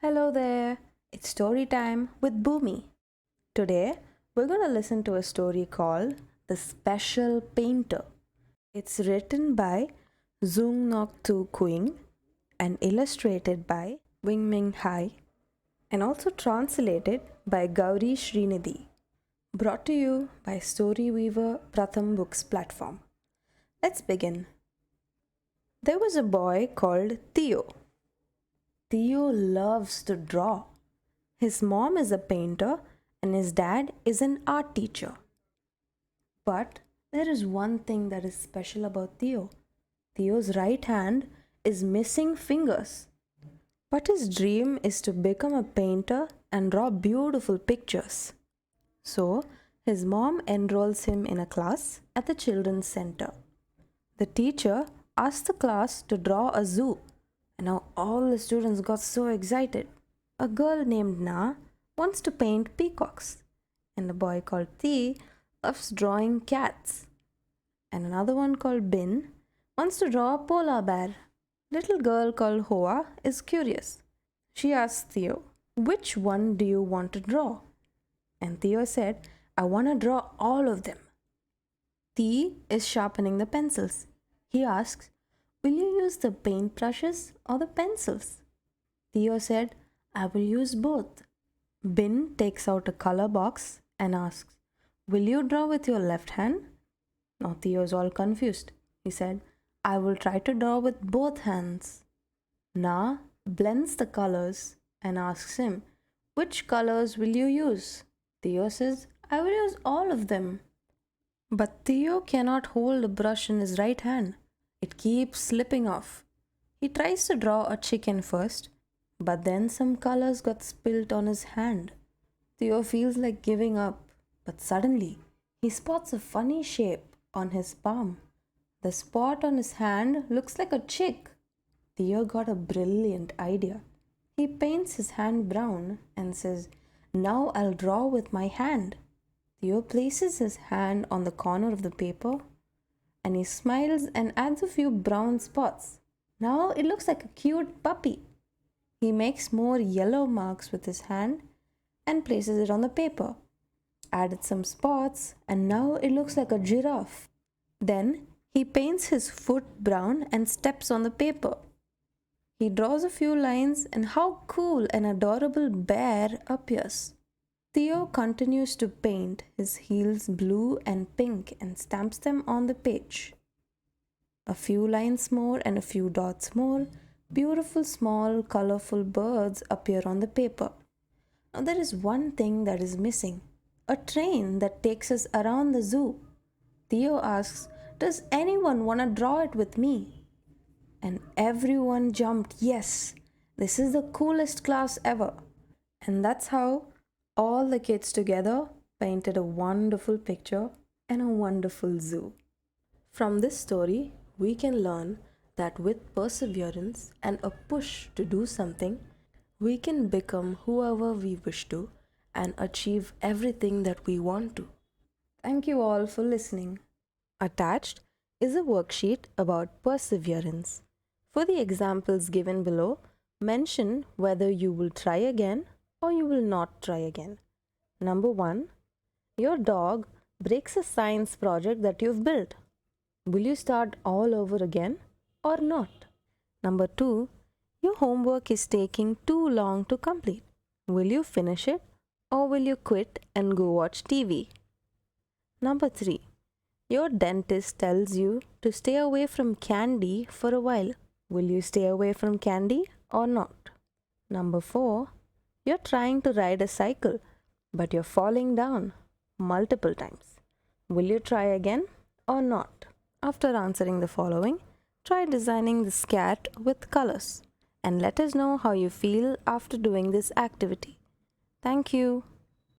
Hello there, it's story time with Bhumi. Today, we're going to listen to a story called The Special Painter. It's written by Zung Nok Tu Quing and illustrated by Wing Ming Hai and also translated by Gauri Srinidhi. Brought to you by Storyweaver Pratham Books platform. Let's begin. There was a boy called Theo. Theo loves to draw. His mom is a painter and his dad is an art teacher. But there is one thing that is special about Theo. Theo's right hand is missing fingers. But his dream is to become a painter and draw beautiful pictures. So, his mom enrolls him in a class at the children's center. The teacher asked the class to draw a zoo, and now all the students got so excited. A girl named Na wants to paint peacocks, and a boy called Thi loves drawing cats, and another one called Bin wants to draw a polar bear. Little girl called Hoa is curious. She asks Theo, "Which one do you want to draw?" And Theo said, "I want to draw all of them." Thi is sharpening the pencils. He asks, "Will you use the paintbrushes or the pencils?" Theo said, "I will use both." Bin takes out a color box and asks, "Will you draw with your left hand?" Now Theo is all confused. He said, "I will try to draw with both hands." Na blends the colors and asks him, "Which colors will you use?" Theo says, "I will use all of them." But Theo cannot hold a brush in his right hand. It keeps slipping off. He tries to draw a chicken first, but then some colors got spilt on his hand. Theo feels like giving up, but suddenly he spots a funny shape on his palm. The spot on his hand looks like a chick. Theo got a brilliant idea. He paints his hand brown and says, "Now I'll draw with my hand." Theo places his hand on the corner of the paper and he smiles and adds a few brown spots. Now it looks like a cute puppy. He makes more yellow marks with his hand and places it on the paper. Added some spots and now it looks like a giraffe. Then he paints his foot brown and steps on the paper. He draws a few lines and how cool an adorable bear appears. Theo continues to paint his heels blue and pink and stamps them on the page. A few lines more and a few dots more, beautiful small colorful birds appear on the paper. Now there is one thing that is missing, a train that takes us around the zoo. Theo asks, "Does anyone want to draw it with me?" And everyone jumped, "Yes, this is the coolest class ever." And that's how all the kids together painted a wonderful picture and a wonderful zoo. From this story, we can learn that with perseverance and a push to do something, we can become whoever we wish to and achieve everything that we want to. Thank you all for listening. Attached is a worksheet about perseverance. For the examples given below, mention whether you will try again or you will not try again. Number 1. Your dog breaks a science project that you've built. Will you start all over again or not? Number 2. Your homework is taking too long to complete. Will you finish it or will you quit and go watch TV? Number 3. Your dentist tells you to stay away from candy for a while. Will you stay away from candy or not? Number 4. You're trying to ride a cycle, but you're falling down multiple times. Will you try again or not? After answering the following, try designing this cat with colors and let us know how you feel after doing this activity. Thank you.